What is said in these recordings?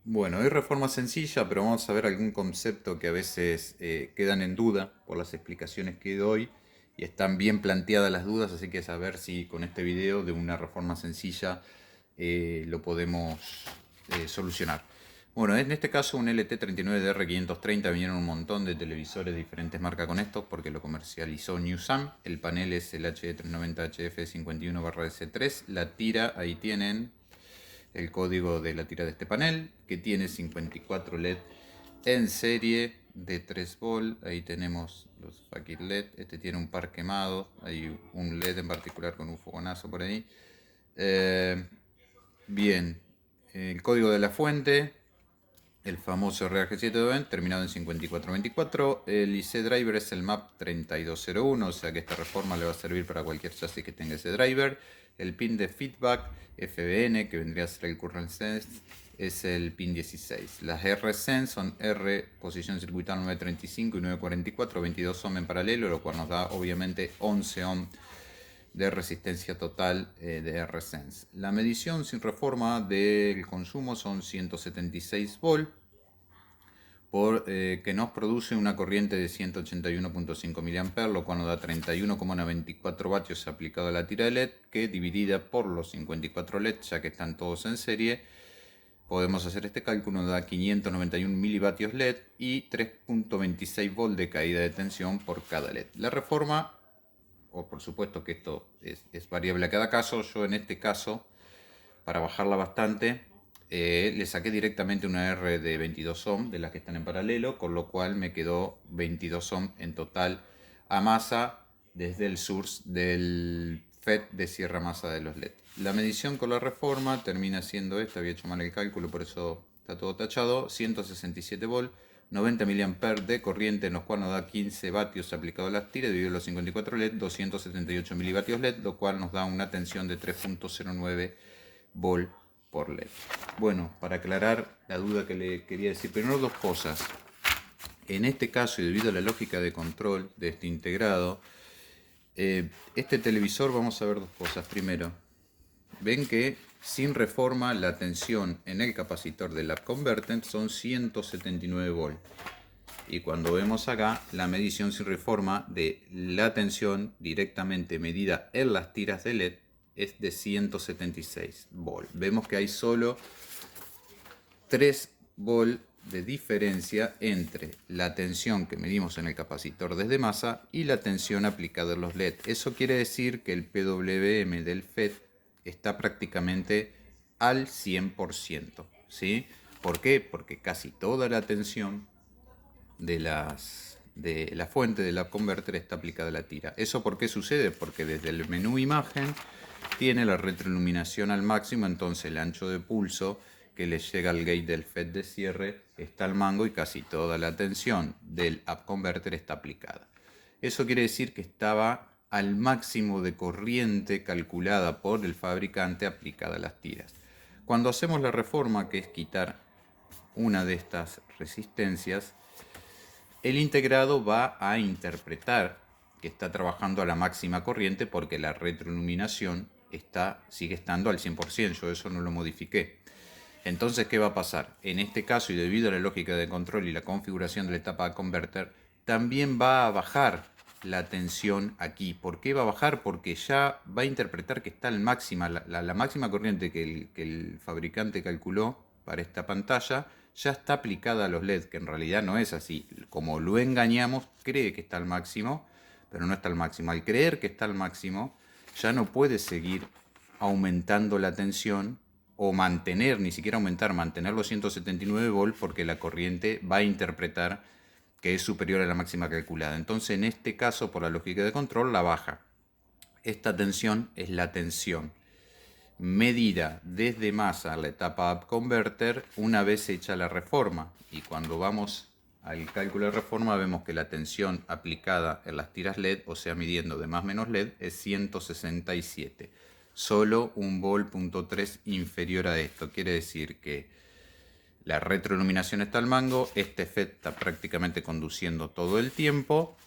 Bueno, hay reforma sencilla, pero vamos a ver algún concepto que a veces quedan en duda por las explicaciones que doy y están bien planteadas las dudas, así que saber si con este video de una reforma sencilla lo podemos solucionar. Bueno, en este caso un LT39DR530, vinieron un montón de televisores de diferentes marcas con estos porque lo comercializó Newsam. El panel es el HD390HF51/S3. La tira, ahí tienen el código de la tira de este panel, que tiene 54 LED en serie de 3 volt. Ahí tenemos los Fakir LED. Este tiene un par quemado. Hay un LED en particular con un fogonazo por ahí. Eh, Bien, el código de la fuente, el famoso RG720 terminado en 5424. El IC driver es el MAP 3201, o sea que esta reforma le va a servir para cualquier chasis que tenga ese driver. El pin de feedback FBN, que vendría a ser el current sense, es el pin 16. Las RSEN son R posición circuital 935 y 944, 22 ohm en paralelo, lo cual nos da obviamente 11 ohm de resistencia total de RSense. La medición sin reforma del consumo son 176 volt, que nos produce una corriente de 181.5 mA, lo cual nos da 31,94 vatios aplicado a la tira de LED, que dividida por los 54 LED, ya que están todos en serie, podemos hacer este cálculo, nos da 591 milivatios LED y 3.26 volt de caída de tensión por cada LED. La reforma, o por supuesto que esto es variable a cada caso, yo en este caso, para bajarla bastante, le saqué directamente una R de 22 ohm de las que están en paralelo, con lo cual me quedó 22 ohm en total a masa desde el source del FET de cierre a masa de los LED. La medición con la reforma termina siendo esta, había hecho mal el cálculo, por eso está todo tachado: 167 volt, 90 mA de corriente, en los cuales nos da 15 vatios aplicado a las tiras, dividido los 54 LED, 278 milivatios LED, lo cual nos da una tensión de 3.09 volt por LED. Bueno, para aclarar la duda que le quería decir, primero dos cosas. En este caso, y debido a la lógica de control de este integrado, este televisor, vamos a ver dos cosas. Primero, ven que sin reforma la tensión en el capacitor del up converter son 179 volt. Y cuando vemos acá la medición sin reforma de la tensión directamente medida en las tiras de LED es de 176 volt. Vemos que hay solo 3 volt de diferencia entre la tensión que medimos en el capacitor desde masa y la tensión aplicada en los LED. Eso quiere decir que el PWM del FET está prácticamente al 100%. ¿Sí? ¿Por qué? Porque casi toda la tensión de la fuente del up converter está aplicada a la tira. ¿Eso por qué sucede? Porque desde el menú imagen tiene la retroiluminación al máximo, entonces el ancho de pulso que le llega al gate del FET de cierre está al mango y casi toda la tensión del up converter está aplicada. Eso quiere decir que estaba al máximo de corriente calculada por el fabricante aplicada a las tiras. Cuando hacemos la reforma, que es quitar una de estas resistencias, el integrado va a interpretar que está trabajando a la máxima corriente porque la retroiluminación sigue estando al 100%, yo eso no lo modifiqué. Entonces, ¿qué va a pasar? En este caso, y debido a la lógica de control y la configuración de la etapa de converter, también va a bajar la tensión aquí. ¿Por qué va a bajar? Porque ya va a interpretar que está al máxima, la máxima corriente que el fabricante calculó para esta pantalla ya está aplicada a los LED, que en realidad no es así. Como lo engañamos, cree que está al máximo, pero no está al máximo. Al creer que está al máximo, ya no puede seguir aumentando la tensión o mantener, ni siquiera aumentar, mantener los 179 volts, porque la corriente va a interpretar que es superior a la máxima calculada. Entonces, en este caso, por la lógica de control, la baja. Esta tensión es la tensión medida desde masa a la etapa up converter una vez hecha la reforma. Y cuando vamos al cálculo de reforma, vemos que la tensión aplicada en las tiras LED, o sea, midiendo de más menos LED, es 167. Solo un volt.3 inferior a esto. Quiere decir que la retroiluminación está al mango, este efecto está prácticamente conduciendo todo el tiempo.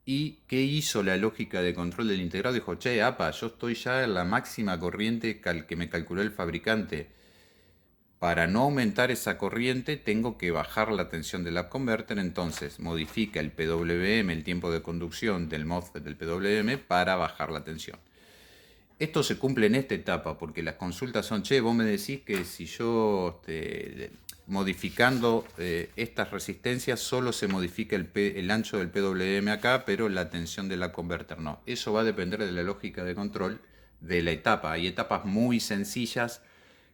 ¿Y qué hizo la lógica de control del integrado? Dijo, che, apa, yo estoy ya en la máxima corriente que me calculó el fabricante. Para no aumentar esa corriente tengo que bajar la tensión del up converter, entonces modifica el PWM, el tiempo de conducción del MOSFET del PWM para bajar la tensión. Esto se cumple en esta etapa porque las consultas son, che, vos me decís que si yo modificando estas resistencias solo se modifica el ancho del PWM acá, pero la tensión de la converter no. Eso va a depender de la lógica de control de la etapa. Hay etapas muy sencillas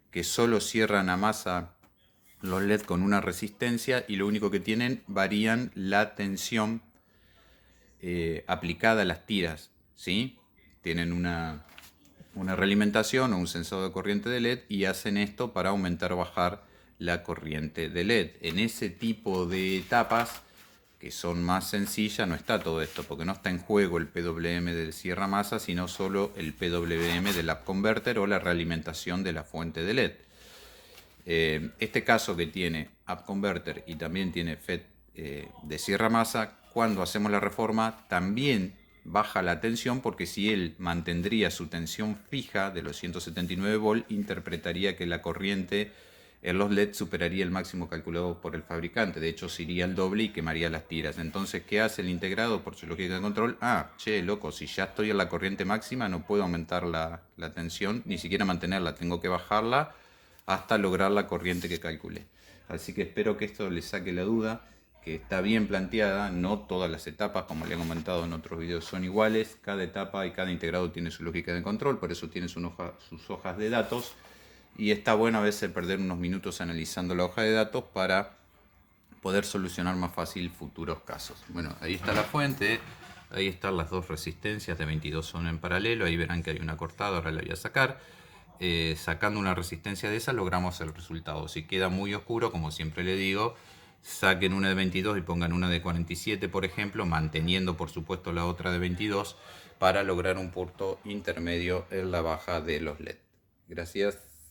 que solo cierran a masa los LED con una resistencia y lo único que tienen varían la tensión aplicada a las tiras, ¿sí? Tienen una realimentación o un sensor de corriente de LED y hacen esto para aumentar o bajar la corriente de LED. En ese tipo de etapas que son más sencillas no está todo esto, porque no está en juego el PWM del cierra masa, sino solo el PWM del up converter o la realimentación de la fuente de LED. Este caso que tiene up converter y también tiene FET de cierra masa, cuando hacemos la reforma también baja la tensión, porque si él mantendría su tensión fija de los 179 volt, interpretaría que la corriente en los LED superaría el máximo calculado por el fabricante. De hecho, se iría al doble y quemaría las tiras. Entonces, ¿qué hace el integrado por su lógica de control? Che, loco, si ya estoy en la corriente máxima, no puedo aumentar la tensión, ni siquiera mantenerla, tengo que bajarla hasta lograr la corriente que calculé. Así que espero que esto les saque la duda, que está bien planteada. No todas las etapas, como le he comentado en otros videos, son iguales. Cada etapa y cada integrado tiene su lógica de control, por eso tiene sus hojas de datos. Y está bueno a veces perder unos minutos analizando la hoja de datos para poder solucionar más fácil futuros casos. Bueno, ahí está la fuente, ahí están las dos resistencias de 22 ohms en paralelo, ahí verán que hay una cortada, ahora la voy a sacar. Sacando una resistencia de esa logramos el resultado. Si queda muy oscuro, como siempre le digo, saquen una de 22 y pongan una de 47, por ejemplo, manteniendo por supuesto la otra de 22 para lograr un punto intermedio en la baja de los LED. Gracias.